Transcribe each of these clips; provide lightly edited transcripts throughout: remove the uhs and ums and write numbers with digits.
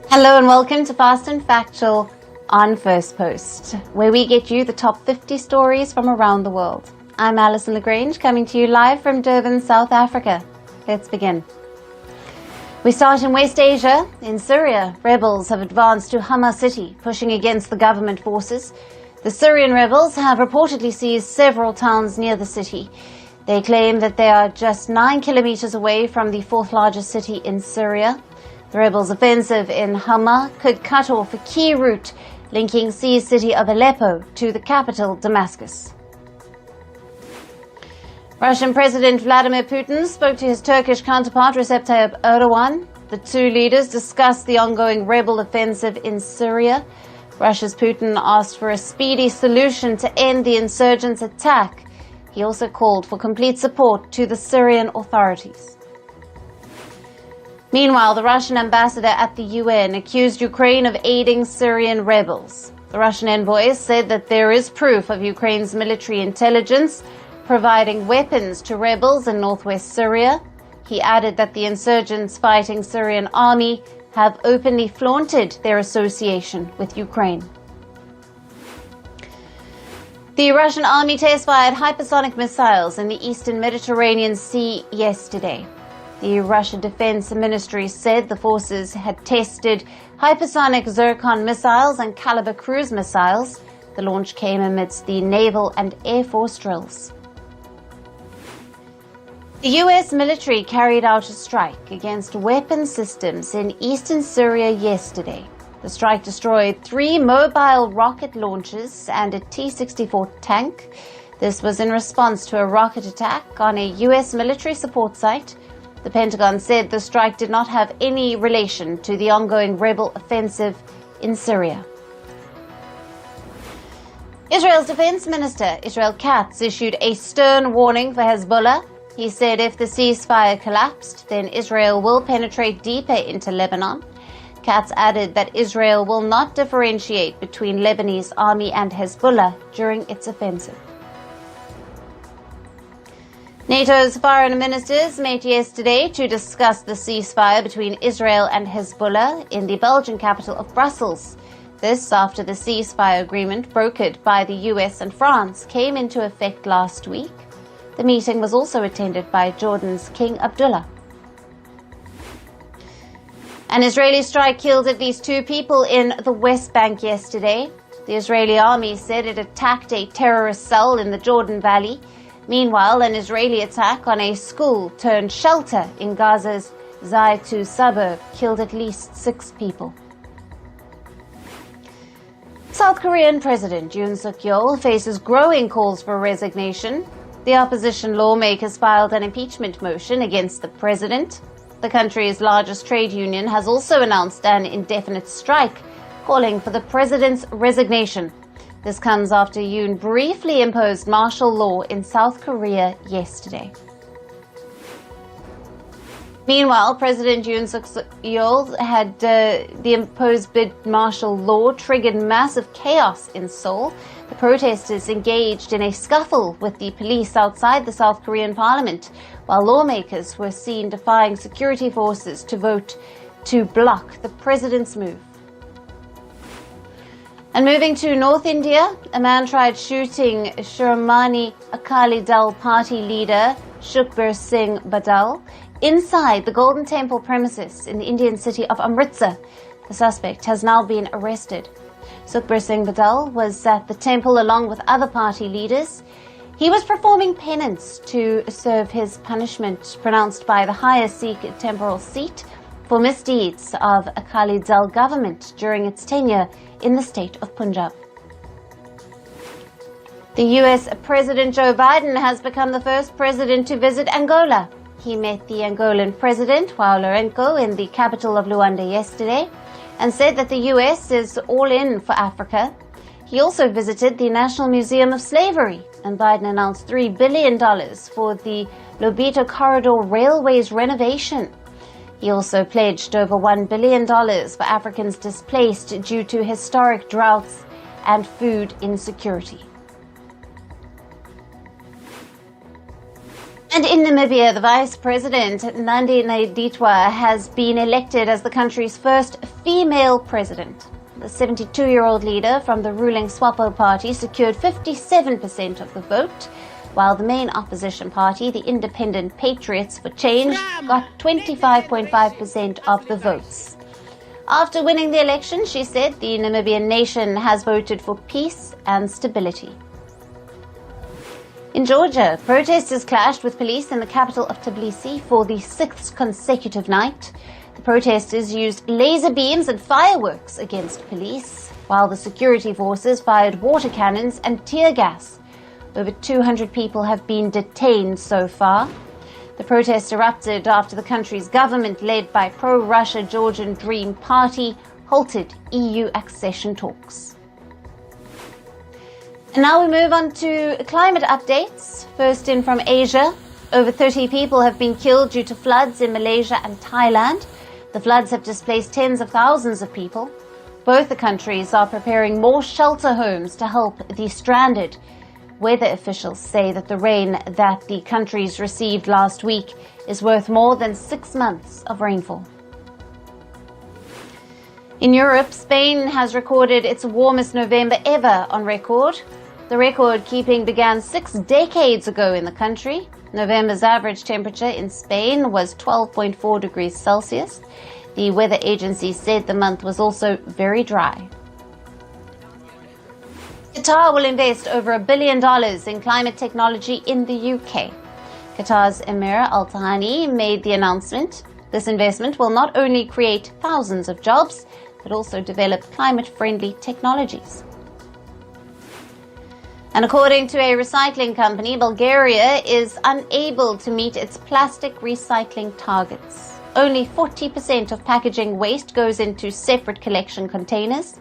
Hello and welcome to Fast and Factual on Firstpost, where we get you the top 50 stories from around the world. I'm Alison Lagrange, coming to you live from Durban, South Africa. Let's begin. We start in West Asia. In Syria, rebels have advanced to Hama city, pushing against the government forces. The Syrian rebels have reportedly seized several towns near the city. They claim that they are just 9 kilometers away from the fourth largest city in Syria. The rebels' offensive in Hama could cut off a key route linking seized city of Aleppo to the capital, Damascus. Russian President Vladimir Putin spoke to his Turkish counterpart Recep Tayyip Erdogan. The two leaders discussed the ongoing rebel offensive in Syria. Russia's Putin asked for a speedy solution to end the insurgents' attack. He also called for complete support to the Syrian authorities. Meanwhile, the Russian ambassador at the UN accused Ukraine of aiding Syrian rebels. The Russian envoy said that there is proof of Ukraine's military intelligence providing weapons to rebels in northwest Syria. He added that the insurgents fighting Syrian army have openly flaunted their association with Ukraine. The Russian army test-fired hypersonic missiles in the eastern Mediterranean Sea yesterday. The Russian Defense Ministry said the forces had tested hypersonic Zircon missiles and Caliber cruise missiles. The launch came amidst the naval and air force drills. The U.S. military carried out a strike against weapon systems in eastern Syria yesterday. The strike destroyed 3 mobile rocket launchers and a T-64 tank. This was in response to a rocket attack on a U.S. military support site. The Pentagon said the strike did not have any relation to the ongoing rebel offensive in Syria. Israel's defense minister, Israel Katz, issued a stern warning for Hezbollah. He said if the ceasefire collapsed, then Israel will penetrate deeper into Lebanon. Katz added that Israel will not differentiate between Lebanese army and Hezbollah during its offensive. NATO's foreign ministers met yesterday to discuss the ceasefire between Israel and Hezbollah in the Belgian capital of Brussels. This after the ceasefire agreement brokered by the US and France came into effect last week. The meeting was also attended by Jordan's King Abdullah. An Israeli strike killed at least 2 people in the West Bank yesterday. The Israeli army said it attacked a terrorist cell in the Jordan Valley. Meanwhile, an Israeli attack on a school turned shelter in Gaza's Zaytu suburb killed at least 6 people. South Korean President Yoon faces growing calls for resignation. The opposition lawmakers filed an impeachment motion against the president. The country's largest trade union has also announced an indefinite strike, calling for the president's resignation. This comes after Yoon briefly imposed martial law in South Korea yesterday. Meanwhile, President Yoon Yeol had the imposed martial law triggered massive chaos in Seoul. The protesters engaged in a scuffle with the police outside the South Korean parliament, while lawmakers were seen defying security forces to vote to block the president's move. And moving to North India, a man tried shooting Shiromani Akali Dal party leader Sukhbir Singh Badal inside the Golden Temple premises in the Indian city of Amritsar. The suspect has now been arrested. Sukhbir Singh Badal was at the temple along with other party leaders. He was performing penance to serve his punishment pronounced by the highest Sikh temporal seat for misdeeds of Akali Dal government during its tenure in the state of Punjab. The US President Joe Biden has become the first president to visit Angola. He met the Angolan president, João Lourenço, in the capital of Luanda yesterday and said that the US is all in for Africa. He also visited the National Museum of Slavery, and Biden announced $3 billion for the Lobito Corridor Railway's renovation. He also pledged over $1 billion for Africans displaced due to historic droughts and food insecurity. And in Namibia, the Vice President, Nandi Naiditwa, has been elected as the country's first female president. The 72-year-old leader from the ruling SWAPO party secured 57% of the vote, while the main opposition party, the Independent Patriots for Change, got 25.5% of the votes. After winning the election, she said the Namibian nation has voted for peace and stability. In Georgia, protesters clashed with police in the capital of Tbilisi for the 6th consecutive night. The protesters used laser beams and fireworks against police, while the security forces fired water cannons and tear gas. Over 200 people have been detained so far. The protests erupted after the country's government, led by pro-Russia Georgian Dream Party, halted EU accession talks. And now we move on to climate updates. First in from Asia, over 30 people have been killed due to floods in Malaysia and Thailand. The floods have displaced tens of thousands of people. Both the countries are preparing more shelter homes to help the stranded. Weather officials say that the rain that the countries received last week is worth more than 6 months of rainfall. In Europe, Spain has recorded its warmest November ever on record. The record keeping began 6 decades ago in the country. November's average temperature in Spain was 12.4 degrees Celsius. The weather agency said the month was also very dry. Qatar will invest over $1 billion in climate technology in the UK. Qatar's Emir Al Thani made the announcement. This investment will not only create thousands of jobs, but also develop climate-friendly technologies. And according to a recycling company, Bulgaria is unable to meet its plastic recycling targets. Only 40% of packaging waste goes into separate collection containers.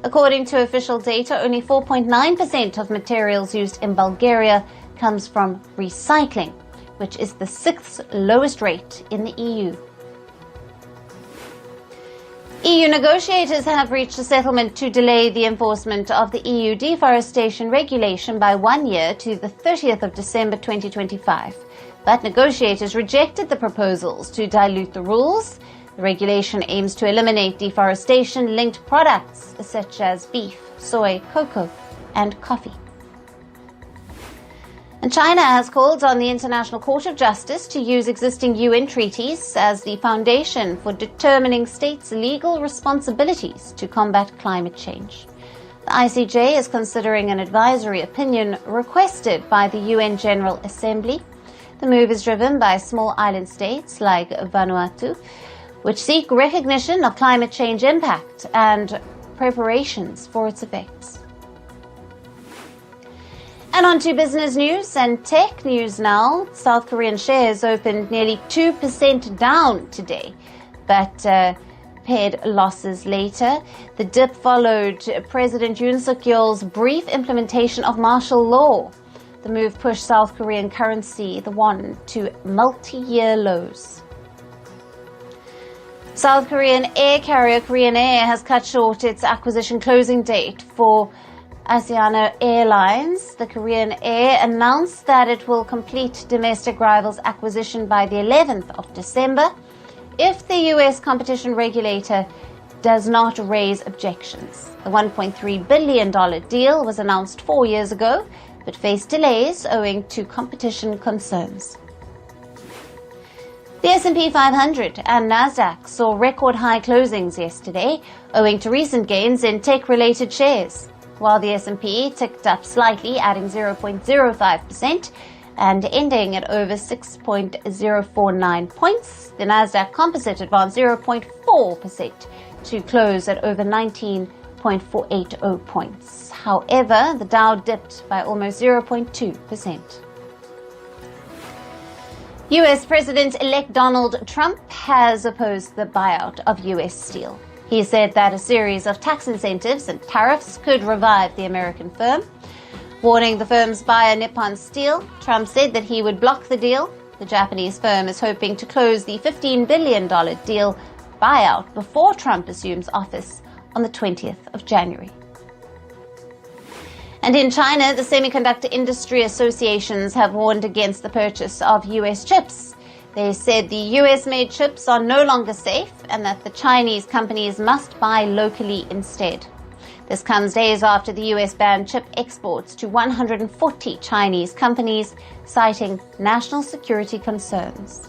According to official data, only 4.9% of materials used in Bulgaria comes from recycling, which is the 6th lowest rate in the EU. EU negotiators have reached a settlement to delay the enforcement of the EU deforestation regulation by 1 year to the 30th of December 2025. But negotiators rejected the proposals to dilute the rules. The regulation aims to eliminate deforestation-linked products such as beef, soy, cocoa, and coffee. And China has called on the International Court of Justice to use existing UN treaties as the foundation for determining states' legal responsibilities to combat climate change. The ICJ is considering an advisory opinion requested by the UN General Assembly. The move is driven by small island states like Vanuatu, which seek recognition of climate change impact and preparations for its effects. And on to business news and tech news now. South Korean shares opened nearly 2% down today, but paired losses later. The dip followed President Yoon Suk-yeol's brief implementation of martial law. The move pushed South Korean currency, the won, to multi-year lows. South Korean air carrier Korean Air has cut short its acquisition closing date for Asiana Airlines. The Korean Air announced that it will complete domestic rivals acquisition by the 11th of December if the U.S. competition regulator does not raise objections. The $1.3 billion deal was announced 4 years ago, but faced delays owing to competition concerns. The S&P 500 and Nasdaq saw record high closings yesterday, owing to recent gains in tech-related shares. While the S&P ticked up slightly, adding 0.05% and ending at over 6.049 points, the Nasdaq Composite advanced 0.4% to close at over 19.480 points. However, the Dow dipped by almost 0.2%. U.S. President-elect Donald Trump has opposed the buyout of U.S. Steel. He said that a series of tax incentives and tariffs could revive the American firm. Warning the firm's buyer Nippon Steel, Trump said that he would block the deal. The Japanese firm is hoping to close the $15 billion deal buyout before Trump assumes office on the 20th of January. And in China, the semiconductor industry associations have warned against the purchase of US chips. They said the US-made chips are no longer safe and that the Chinese companies must buy locally instead. This comes days after the US banned chip exports to 140 Chinese companies, citing national security concerns.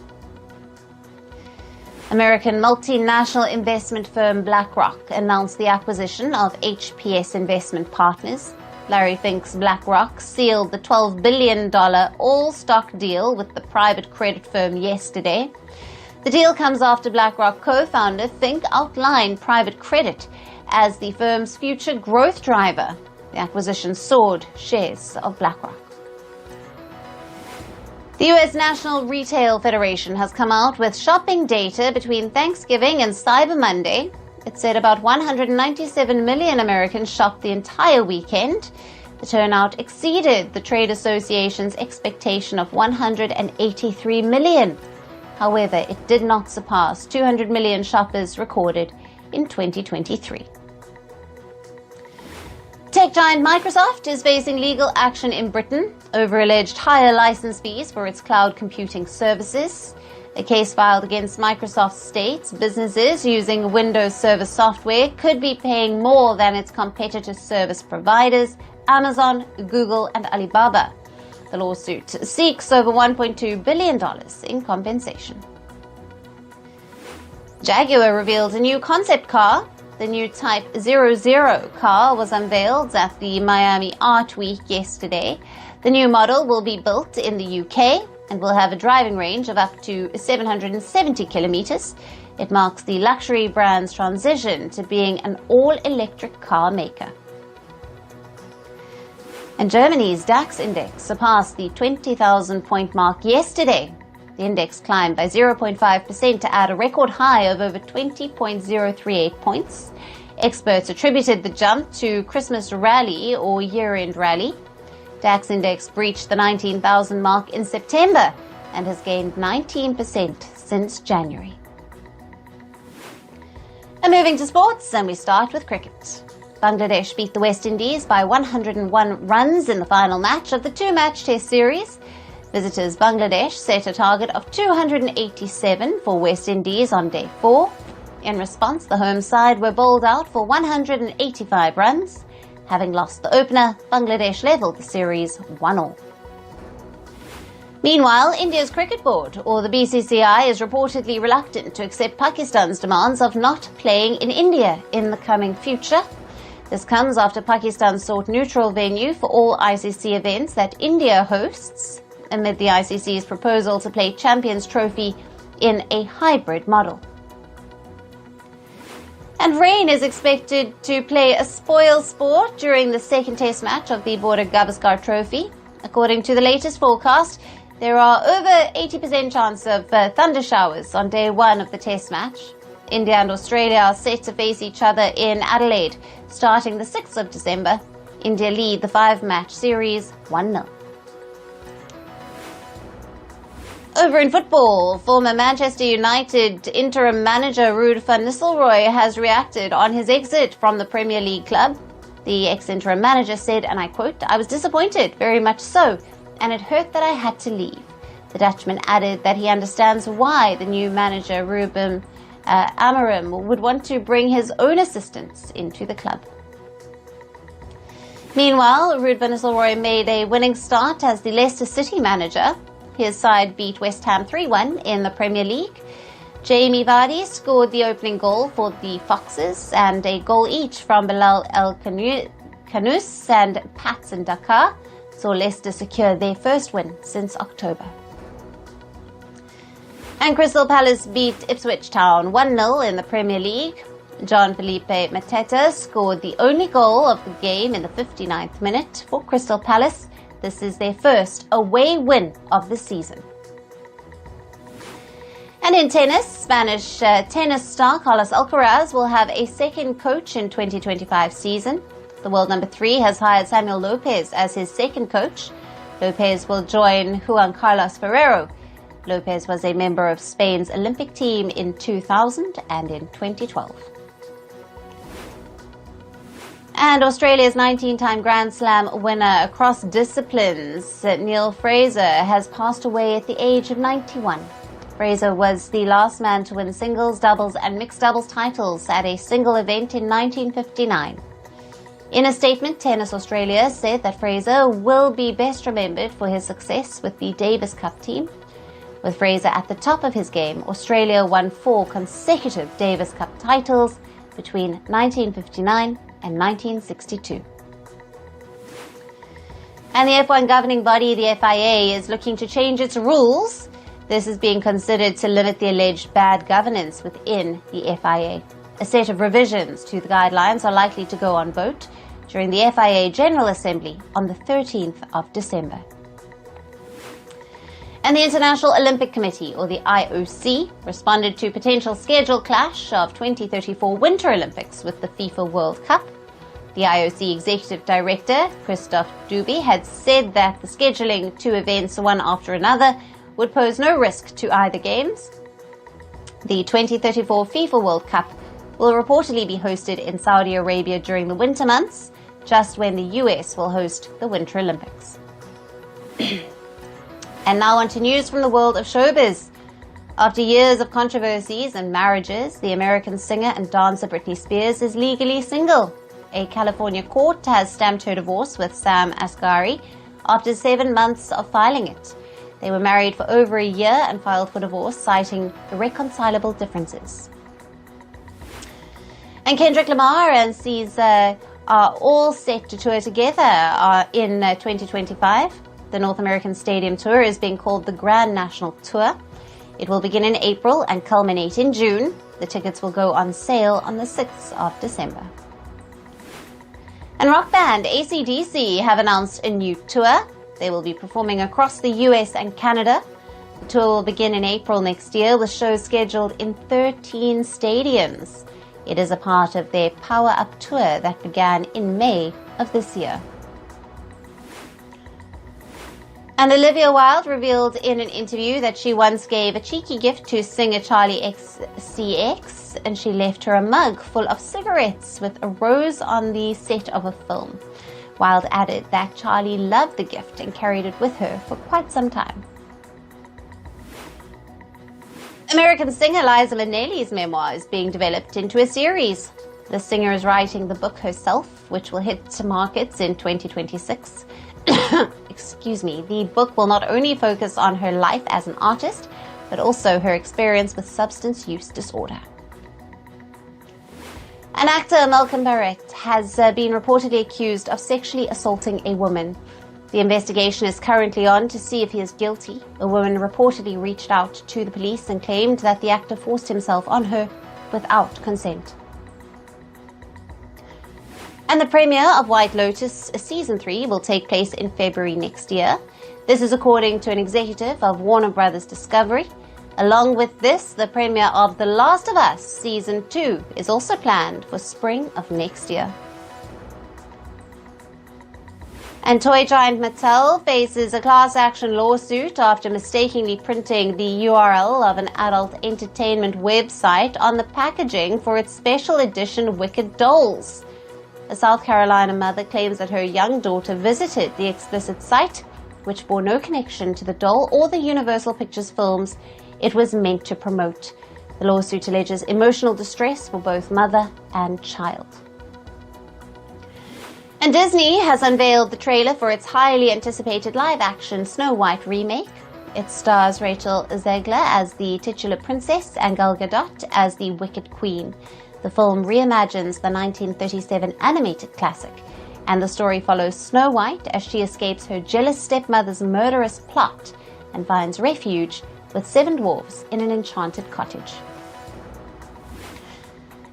American multinational investment firm BlackRock announced the acquisition of HPS Investment Partners. Larry Fink's BlackRock sealed the $12 billion all-stock deal with the private credit firm yesterday. The deal comes after BlackRock co-founder Fink outlined private credit as the firm's future growth driver. The acquisition soared shares of BlackRock. The U.S. National Retail Federation has come out with shopping data between Thanksgiving and Cyber Monday. It said about 197 million Americans shopped the entire weekend. The turnout exceeded the trade association's expectation of 183 million. However, it did not surpass 200 million shoppers recorded in 2023. Tech giant Microsoft is facing legal action in Britain over alleged higher license fees for its cloud computing services. A case filed against Microsoft states businesses using Windows Server software could be paying more than its competitor service providers, Amazon, Google, and Alibaba. The lawsuit seeks over $1.2 billion in compensation. Jaguar reveals a new concept car. The new Type 00 car was unveiled at the Miami Art Week yesterday. The new model will be built in the UK and will have a driving range of up to 770 kilometers. It marks the luxury brand's transition to being an all-electric car maker. And Germany's DAX index surpassed the 20,000 point mark yesterday. The index climbed by 0.5% to add a record high of over 20.038 points. Experts attributed the jump to Christmas rally or year-end rally. DAX index breached the 19,000 mark in September and has gained 19% since January. And moving to sports, and we start with cricket. Bangladesh beat the West Indies by 101 runs in the final match of the two-match Test series. Visitors Bangladesh set a target of 287 for West Indies on day 4. In response, the home side were bowled out for 185 runs. Having lost the opener, Bangladesh levelled the series 1-1. Meanwhile, India's cricket board, or the BCCI, is reportedly reluctant to accept Pakistan's demands of not playing in India in the coming future. This comes after Pakistan sought neutral venue for all ICC events that India hosts, amid the ICC's proposal to play Champions Trophy in a hybrid model. And rain is expected to play a spoil sport during the second test match of the Border Gavaskar Trophy. According to the latest forecast, there are over 80% chance of thunder showers on day 1 of the test match. India and Australia are set to face each other in Adelaide, starting the 6th of December. India lead the 5-match series 1-0. Over in football, former Manchester United interim manager Ruud van Nistelrooy has reacted on his exit from the Premier League club. The ex-interim manager said, and I quote, "I was disappointed, very much so, and it hurt that I had to leave." The Dutchman added that he understands why the new manager, Ruben Amorim, would want to bring his own assistants into the club. Meanwhile, Ruud van Nistelrooy made a winning start as the Leicester City manager. His side beat West Ham 3-1 in the Premier League. Jamie Vardy scored the opening goal for the Foxes, and a goal each from Bilal El Khanous and Patson Dakar saw Leicester secure their first win since October. And Crystal Palace beat Ipswich Town 1-0 in the Premier League. John Felipe Mateta scored the only goal of the game in the 59th minute for Crystal Palace. This is their first away win of the season. And in tennis, Spanish tennis star Carlos Alcaraz will have a second coach in 2025 season. The world number 3 has hired Samuel Lopez as his second coach. Lopez will join Juan Carlos Ferrero. Lopez was a member of Spain's Olympic team in 2000 and in 2012. And Australia's 19-time Grand Slam winner across disciplines, Neil Fraser, has passed away at the age of 91. Fraser was the last man to win singles, doubles and mixed doubles titles at a single event in 1959. In a statement, Tennis Australia said that Fraser will be best remembered for his success with the Davis Cup team. With Fraser at the top of his game, Australia won 4 consecutive Davis Cup titles between 1959 and 1962. And the F1 governing body, the FIA, is looking to change its rules. This is being considered to limit the alleged bad governance within the FIA. A set of revisions to the guidelines are likely to go on vote during the FIA General Assembly on the 13th of December. And the International Olympic Committee, or the IOC, responded to potential schedule clash of 2034 Winter Olympics with the FIFA World Cup. The IOC Executive Director, Christophe Duby, had said that the scheduling 2 events one after another would pose no risk to either games. The 2034 FIFA World Cup will reportedly be hosted in Saudi Arabia during the winter months, just when the US will host the Winter Olympics. And now on to news from the world of showbiz. After years of controversies and marriages, the American singer and dancer Britney Spears is legally single. A California court has stamped her divorce with Sam Asghari after 7 months of filing it. They were married for over a year and filed for divorce, citing irreconcilable differences. And Kendrick Lamar and Caesar are all set to tour together in 2025. The North American Stadium Tour is being called the Grand National Tour. It will begin in April and culminate in June. The tickets will go on sale on the 6th of December. And rock band AC/DC have announced a new tour. They will be performing across the US and Canada. The tour will begin in April next year with shows scheduled in 13 stadiums. It is a part of their Power Up tour that began in May of this year. And Olivia Wilde revealed in an interview that she once gave a cheeky gift to singer Charlie XCX, and she left her a mug full of cigarettes with a rose on the set of a film. Wilde added that Charlie loved the gift and carried it with her for quite some time. American singer Liza Minnelli's memoir is being developed into a series. The singer is writing the book herself, which will hit markets in 2026. Excuse me. The book will not only focus on her life as an artist, but also her experience with substance use disorder. And actor Malcolm Barrett has been reportedly accused of sexually assaulting a woman. The investigation is currently on to see if he is guilty. A woman reportedly reached out to the police and claimed that the actor forced himself on her without consent. And the premiere of White Lotus Season 3 will take place in February next year. This is according to an executive of Warner Brothers Discovery. Along with this, the premiere of The Last of Us Season 2 is also planned for spring of next year. And toy giant Mattel faces a class action lawsuit after mistakenly printing the URL of an adult entertainment website on the packaging for its special edition Wicked dolls. A South Carolina mother claims that her young daughter visited the explicit site, which bore no connection to the doll or the Universal Pictures films it was meant to promote. The lawsuit alleges emotional distress for both mother and child. And Disney has unveiled the trailer for its highly anticipated live-action Snow White remake. It stars Rachel Zegler as the titular princess and Gal Gadot as the Wicked Queen. The film reimagines the 1937 animated classic, and the story follows Snow White as she escapes her jealous stepmother's murderous plot and finds refuge with 7 dwarves in an enchanted cottage.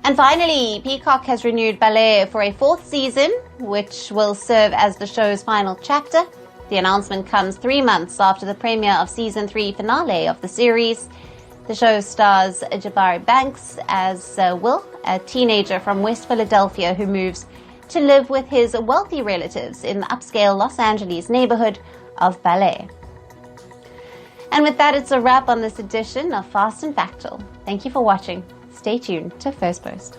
And finally, Peacock has renewed Ballet for a 4th season, which will serve as the show's final chapter. The announcement comes 3 months after the premiere of Season 3 finale of the series. The show stars Jabari Banks as Will, a teenager from West Philadelphia who moves to live with his wealthy relatives in the upscale Los Angeles neighborhood of Ballet. And with that, it's a wrap on this edition of Fast and Factual. Thank you for watching. Stay tuned to Firstpost.